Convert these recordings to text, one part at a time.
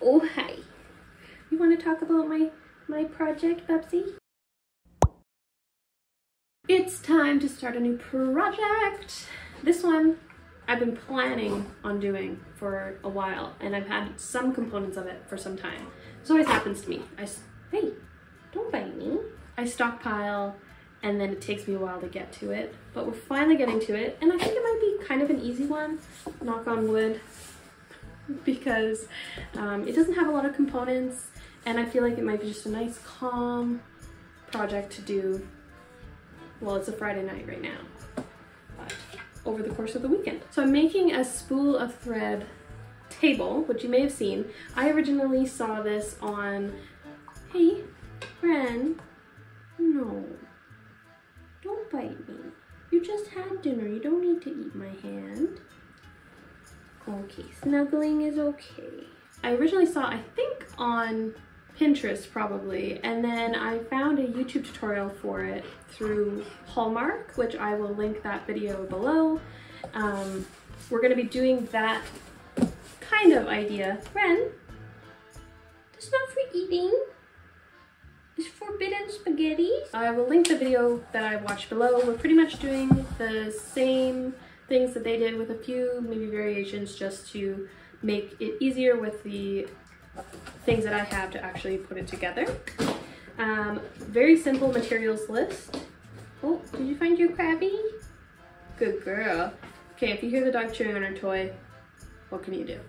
Oh, hi. You want to talk about my project, Bubsy? It's time to start a new project. This one I've been planning on doing for a while, and I've had some components of it for some time. This always happens to me. Hey, don't bite me. I stockpile, and then it takes me a while to get to it, but we're finally getting to it, and I think it might be kind of an easy one, knock on wood, because it doesn't have a lot of components, and I feel like it might be just a nice, calm project to do. Well, it's a Friday night right now, but over the course of the weekend. So I'm making a spool of thread table, which you may have seen. I originally saw this on, hey, Ren, no, don't bite me. You just had dinner, you don't need to eat my hand. Okay, snuggling is okay. I originally saw, I think on Pinterest probably, and then I found a YouTube tutorial for it through Hallmark, which I will link that video below. We're gonna be doing that kind of idea. Ren, it's not for eating. It's forbidden spaghetti. I will link the video that I watched below. We're pretty much doing the same things that they did with a few maybe variations just to make it easier with the things that I have to actually put it together. Very simple materials list. Oh, did you find your Krabby? Good girl. Okay, if you hear the dog chewing on her toy, what can you do?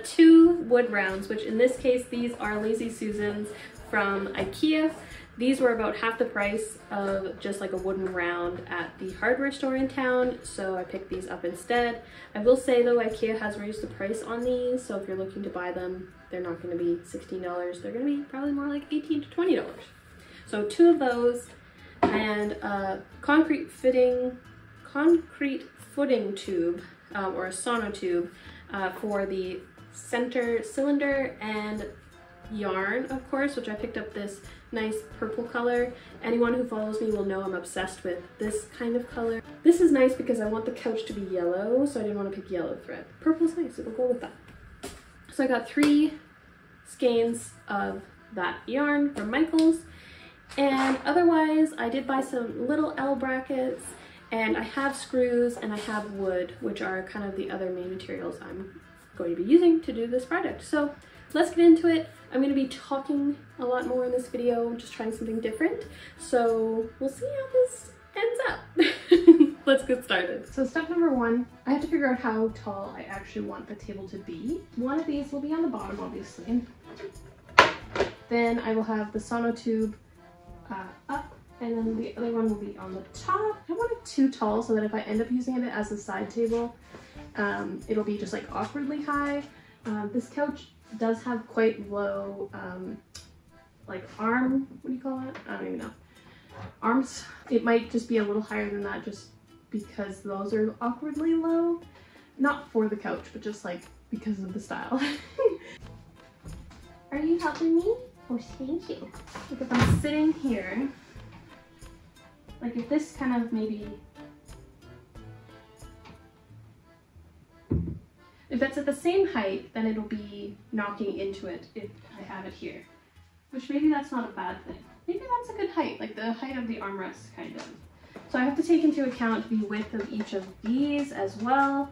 2 wood rounds, which in this case, these are Lazy Susans from IKEA. These were about half the price of just like a wooden round at the hardware store in town, so I picked these up instead. I will say though, IKEA has raised the price on these, so if you're looking to buy them, they're not going to be $16. They're going to be probably more like $18 to $20. So 2 of those, and a concrete footing tube, or a sonotube for the center cylinder, and yarn, of course, which I picked up this nice purple color. Anyone who follows me will know I'm obsessed with this kind of color. This is nice because I want the couch to be yellow, so I didn't want to pick yellow thread. Purple's nice, it'll go with that. So I got 3 skeins of that yarn from Michael's, and otherwise I did buy some little L brackets, and I have screws and I have wood, which are kind of the other main materials I'm going to be using to do this project. So let's get into it. I'm going to be talking a lot more in this video, just trying something different. So we'll see how this ends up. Let's get started. So step number 1, I have to figure out how tall I actually want the table to be. One of these will be on the bottom, obviously. Then I will have the sonotube up, and then the other one will be on the top. I want it too tall so that if I end up using it as a side table, it'll be just like awkwardly high. This couch does have quite low, like arm, what do you call it? I don't even know. Arms. It might just be a little higher than that just because those are awkwardly low. Not for the couch, but just like because of the style. Are you helping me? Oh, thank you. Like if I'm sitting here, like if this kind of maybe, if that's at the same height, then it'll be knocking into it if I have it here. Which maybe that's not a bad thing. Maybe that's a good height, like the height of the armrest kind of. So I have to take into account the width of each of these as well.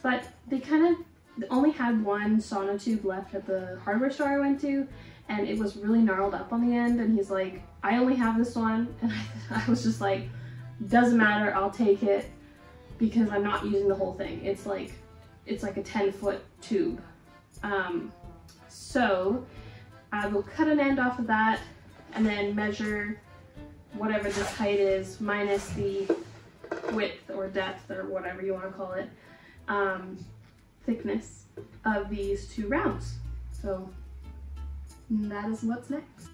But they kind of only had one sonotube left at the hardware store I went to, and it was really gnarled up on the end, and he's like, I only have this one, and I was just like, doesn't matter, I'll take it, because I'm not using the whole thing. It's like a 10-foot tube. So I will cut an end off of that and then measure whatever this height is minus the width or depth or whatever you want to call it, thickness of these 2 rounds. So that is what's next.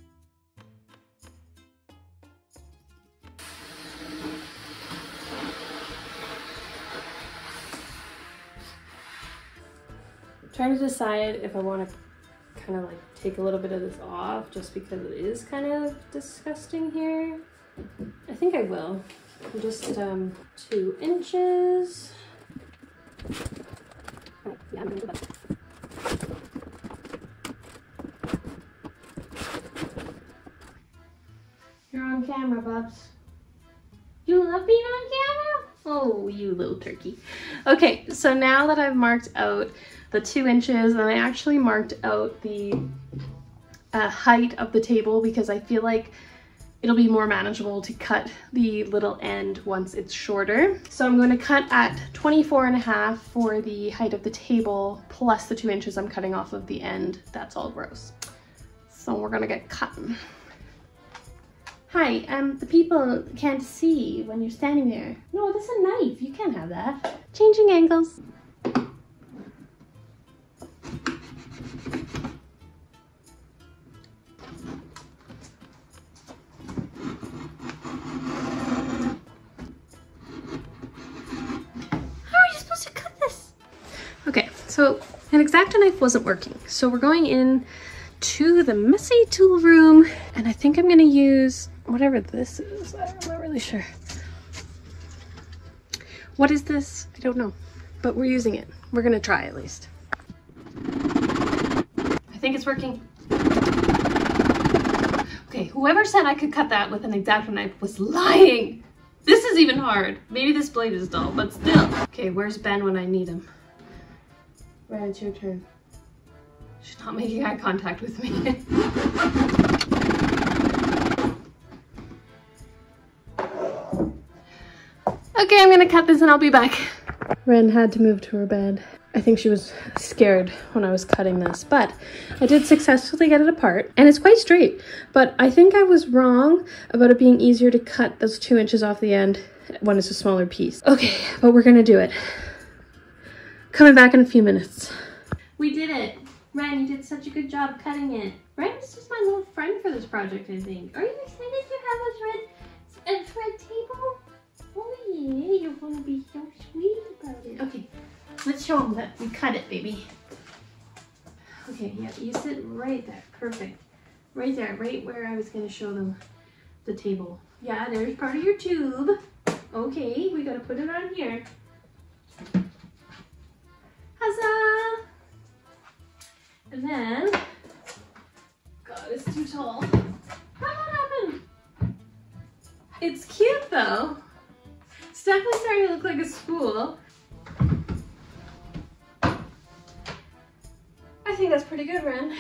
Trying to decide if I want to kind of like take a little bit of this off just because it is kind of disgusting here. I think I will. Just 2 inches. Oh, yeah, I'm gonna do that. on camera, Bubs. You love being on camera? Oh, you little turkey. Okay, so now that I've marked out the 2 inches, and I actually marked out the height of the table because I feel like it'll be more manageable to cut the little end once it's shorter. So I'm going to cut at 24.5 for the height of the table, plus the 2 inches I'm cutting off of the end. That's all gross. So we're gonna get cutting. Hi, the people can't see when you're standing there. No, this is a knife. You can't have that. Changing angles. Okay, so an X-Acto knife wasn't working. So we're going in to the messy tool room, and I think I'm gonna use whatever this is. I'm not really sure. What is this? I don't know, but we're using it. We're gonna try at least. I think it's working. Okay, whoever said I could cut that with an X-Acto knife was lying. This is even hard. Maybe this blade is dull, but still. Okay, where's Ben when I need him? Ren, it's your turn. She's not making eye contact with me. Okay, I'm gonna cut this and I'll be back. Ren had to move to her bed. I think she was scared when I was cutting this, but I did successfully get it apart, and it's quite straight. But I think I was wrong about it being easier to cut those 2 inches off the end when it's a smaller piece. Okay, but we're gonna do it. Coming back in a few minutes. We did it. Ren, you did such a good job cutting it. Ren is just my little friend for this project, I think. Are you excited to have a thread table? Oh yeah, you want to be so sweet about it. Okay, let's show them that we cut it, baby. Okay, yeah, you sit right there. Perfect. Right there, right where I was going to show them the table. Yeah, there's part of your tube. Okay, we got to put it on here. Huzzah! And then, God, it's too tall. How did that happen? It's cute though. It's definitely starting to look like a spool. I think that's pretty good, Ren.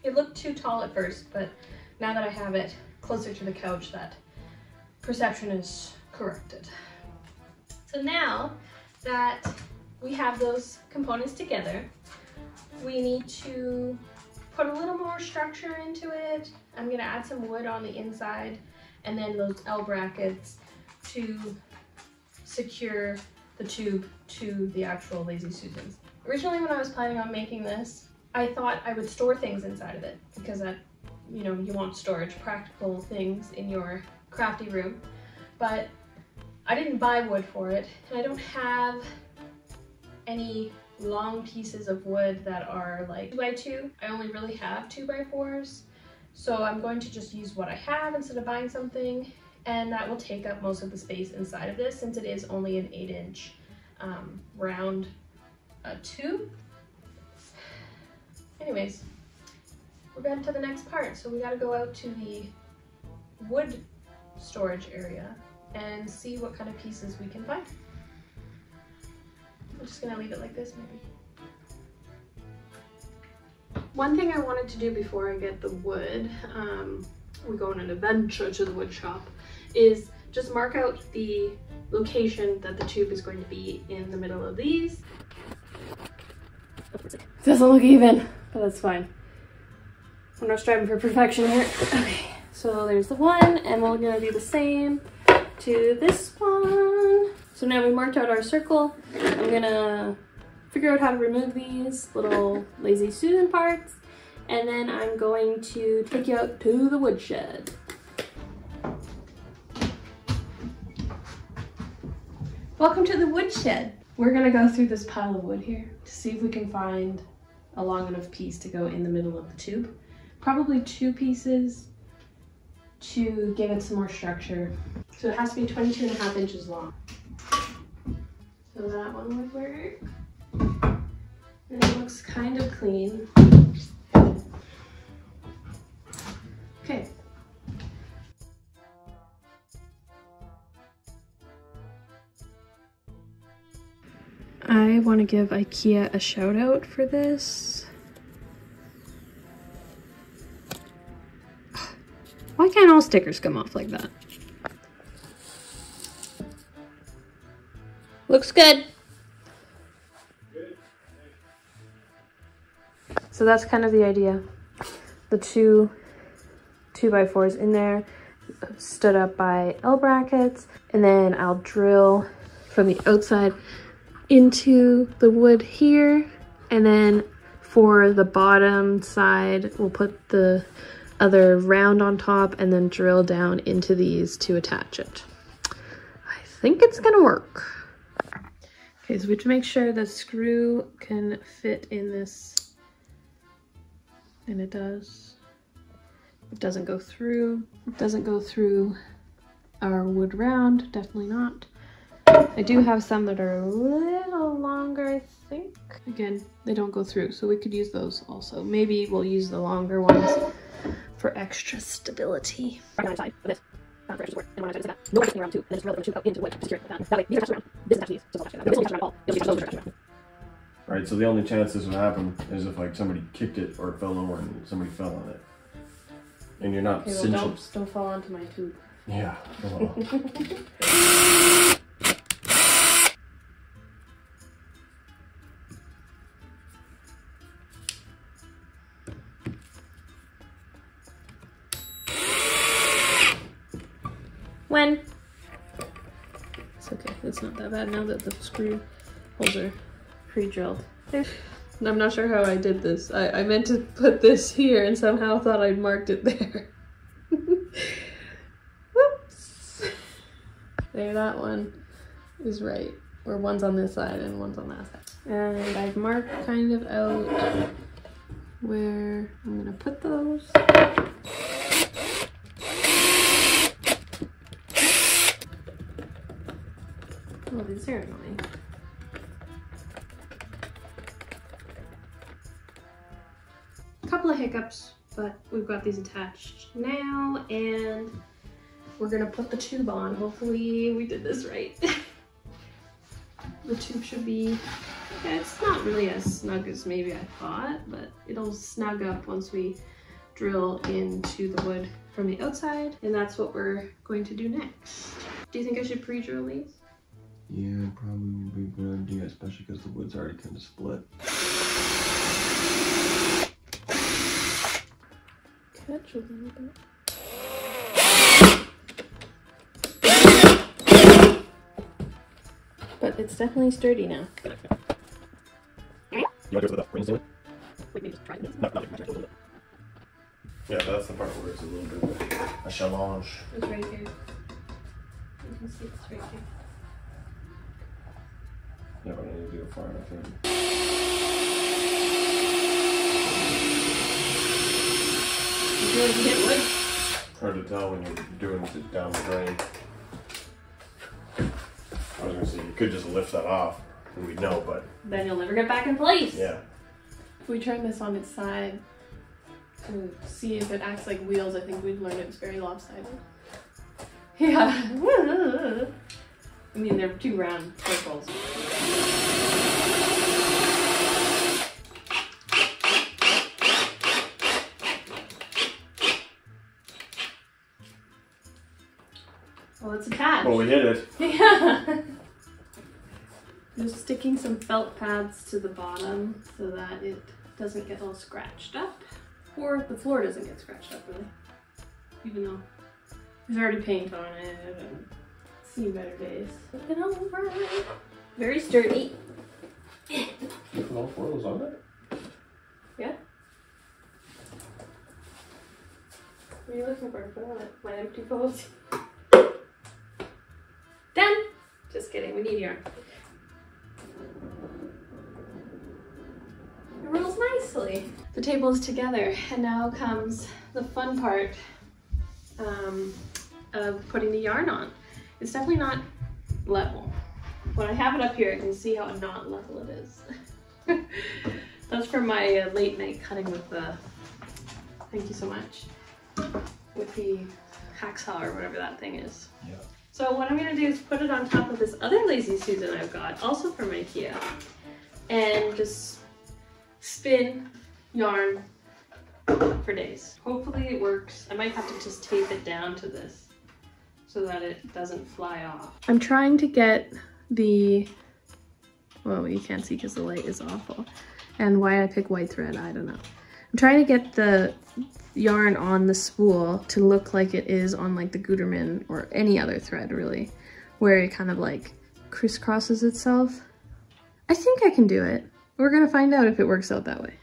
It looked too tall at first, but now that I have it closer to the couch, that perception is corrected. So now that we have those components together, we need to put a little more structure into it. I'm gonna add some wood on the inside and then those L brackets to secure the tube to the actual Lazy Susans. Originally when I was planning on making this, I thought I would store things inside of it because that, you know, you want storage, practical things in your crafty room. But I didn't buy wood for it, and I don't have any long pieces of wood that are like 2x2. I only really have 2x4s, so I'm going to just use what I have instead of buying something, and that will take up most of the space inside of this since it is only an 8-inch round tube. Anyways, we're getting to the next part, so we got to go out to the wood storage area and see what kind of pieces we can find. I'm just gonna leave it like this, maybe. One thing I wanted to do before I get the wood, we go on an adventure to the wood shop, is just mark out the location that the tube is going to be in the middle of these. It doesn't look even, but that's fine. I'm not striving for perfection here. Okay, so there's the one, and we're gonna do the same to this one. So now we marked out our circle. I'm gonna figure out how to remove these little Lazy Susan parts, and then I'm going to take you out to the woodshed. Welcome to the woodshed. We're gonna go through this pile of wood here to see if we can find a long enough piece to go in the middle of the tube. Probably 2 pieces to give it some more structure. So it has to be 22.5 inches long. So that one would work. And it looks kind of clean. Okay. want to give IKEA a shout out for this. Why can't all stickers come off like that? Looks good. So that's kind of the idea. The two 2x4s in there, stood up by L brackets, and then I'll drill from the outside into the wood here, and then for the bottom side we'll put the other round on top and then drill down into these to attach it. I think it's gonna work. Okay, so we have to make sure the screw can fit in this, and it does. It doesn't go through. It doesn't go through our wood round, definitely not. I do have some that are a little longer, I think. Again, they don't go through, so we could use those also. Maybe we'll use the longer ones for extra stability. Right on the side of this, for extra support, and one on the side of that. No twisting around too, and then just drill the two out into wood to secure it like that. That way, these are touched around. This is touched these, so it's all touched. This will touch around all. You'll see those are touched around. Right, so the only chance this would happen is if like somebody kicked it or it fell over and somebody fell on it. And you're not cinching. Well, don't fall onto my tube. Yeah. Well. When? It's okay. It's not that bad now that the screw holes are pre-drilled. I'm not sure how I did this. I meant to put this here and somehow thought I'd marked it there. Whoops. There, that one is right. Or one's on this side and one's on that side. And I've marked kind of out where I'm gonna put those. Oh, these are annoying. A couple of hiccups, but we've got these attached now, and we're gonna put the tube on. Hopefully we did this right. The tube should be, yeah, it's not really as snug as maybe I thought, but it'll snug up once we drill into the wood from the outside, and that's what we're going to do next. Do you think I should pre-drill these? Yeah, probably would be a good idea, especially because the wood's already kind of split. Catch a little bit. But it's definitely sturdy now. You want to go to the rings to it? Wait, maybe just try this. No, not a little bit. Yeah, that's the part where it's a little bit of a challenge. It's right here. You can see it's right here. Yeah, but I need to do it far enough in. You feel like you hit wood? Hard to tell when you're doing it down the drain. I was gonna say, you could just lift that off and we'd know, but... Then you'll never get back in place. Yeah. If we turn this on its side to see if it acts like wheels, I think we'd learn it's very lopsided. Yeah. I mean, they're two round circles. Well, it's attached. Well, we hit it. Yeah. Just sticking some felt pads to the bottom so that it doesn't get all scratched up. Or the floor doesn't get scratched up, really. Even though there's already paint on it and seen better days. Looking over. Very sturdy. You put all four of those on there? Yeah. What are you looking for? Put on it. My empty pose. Done. Just kidding. We need yarn. It rolls nicely. The table is together, and now comes the fun part of putting the yarn on. It's definitely not level. When I have it up here, I can see how not level it is. That's for my late night cutting with the, thank you so much, with the hacksaw or whatever that thing is. Yeah. So what I'm gonna do is put it on top of this other Lazy Susan I've got, also from IKEA. and just spin yarn for days. Hopefully it works. I might have to just tape it down to this so that it doesn't fly off. I'm trying to get the, well, you can't see because the light is awful. And why I pick white thread, I don't know. I'm trying to get the yarn on the spool to look like it is on like the Gutermann or any other thread really, where it kind of like crisscrosses itself. I think I can do it. We're gonna find out if it works out that way.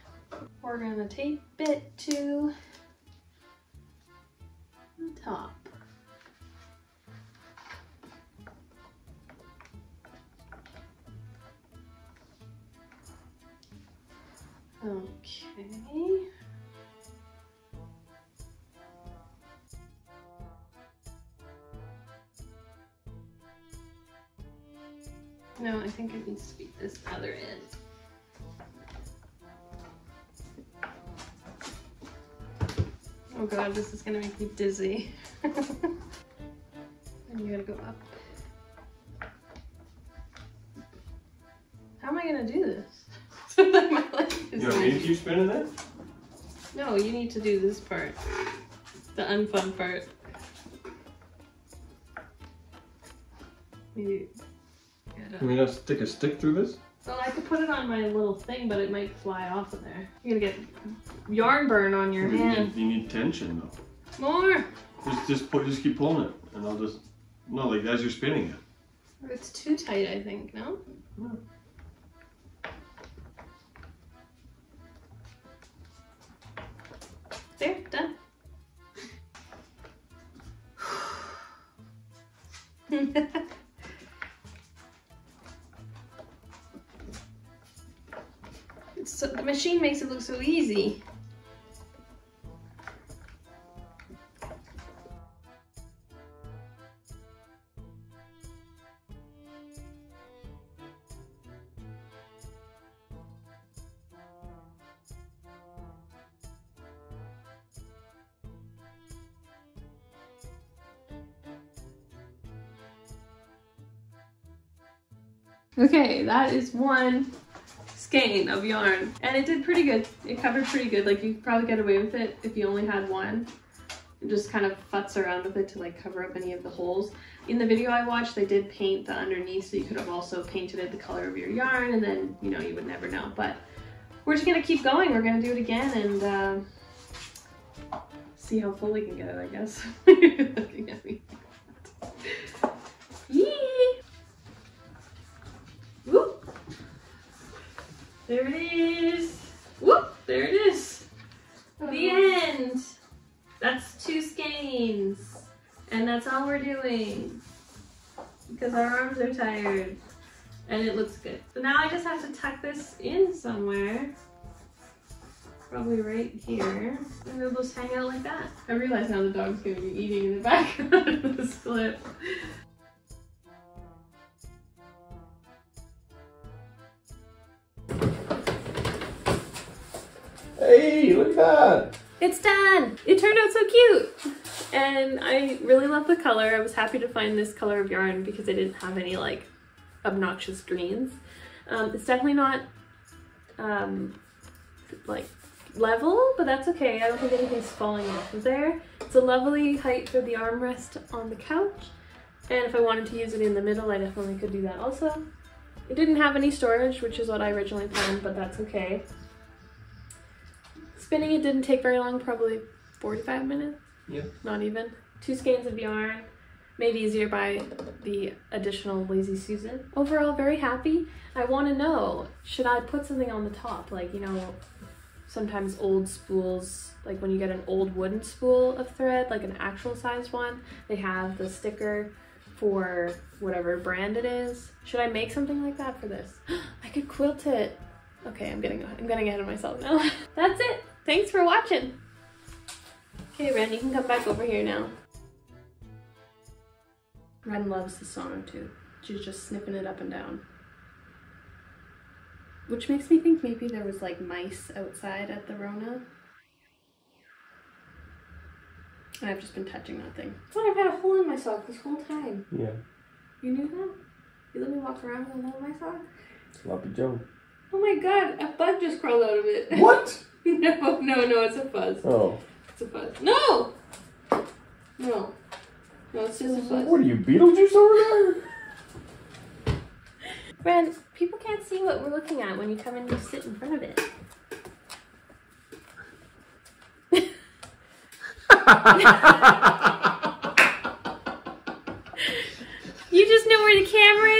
We're gonna tape it to the top. Okay. No, I think it needs to be this other end. Oh god, this is gonna make me dizzy. And you gotta go up. How am I gonna do this? You want me to keep spinning that? No, you need to do this part. The unfun part. Maybe. You mean I'll stick a stick through this? Well, I could put it on my little thing, but it might fly off of there. You're gonna get yarn burn on your hand. You need tension though. More! Just keep pulling it, and I'll just, no, like as you're spinning it. It's too tight, I think, no? No. There, done. The machine makes it look so easy. Okay, that is one skein of yarn, and it did pretty good. It covered pretty good. Like, you could probably get away with it if you only had one. And just kind of futz around with it to like cover up any of the holes. In the video I watched, they did paint the underneath, so you could have also painted it the color of your yarn, and then, you know, you would never know. But we're just gonna keep going. We're gonna do it again and see how full we can get it, I guess. You're looking at me. Yee! Whoop! There it is. Whoop! There it is. The end. That's 2 skeins. And that's all we're doing. Because our arms are tired. And it looks good. So now I just have to tuck this in somewhere. Probably right here. And it'll just hang out like that. I realize now the dog's going to be eating in the background of this clip. Hey, look at that! It's done! It turned out so cute! And I really love the color. I was happy to find this color of yarn because I didn't have any like obnoxious greens. It's definitely not like level, but that's okay. I don't think anything's falling off of there. It's a lovely height for the armrest on the couch. And if I wanted to use it in the middle, I definitely could do that also. It didn't have any storage, which is what I originally planned, but that's okay. Spinning it didn't take very long, probably 45 minutes. Yeah. Not even. 2 skeins of yarn, made easier by the additional Lazy Susan. Overall, very happy. I want to know, should I put something on the top? Like, you know, sometimes old spools, like when you get an old wooden spool of thread, like an actual size one, they have the sticker for whatever brand it is. Should I make something like that for this? I could quilt it. Okay, I'm getting ahead of myself now. That's it. Thanks for watching. Okay, Ren, you can come back over here now. Ren loves the sonotube. She's just snipping it up and down. Which makes me think maybe there was like mice outside at the Rona. And I've just been touching that thing. It's like I've had a hole in my sock this whole time. Yeah. You knew that? You let me walk around with a hole in my sock? Sloppy Joe. Oh my god, a bug just crawled out of it. What? No, it's a fuzz. Oh. It's a fuzz. No! No, it's just a fuzz. What are you, Beetlejuice over there? Ren, people can't see what we're looking at when you come and you sit in front of it. You just know where the camera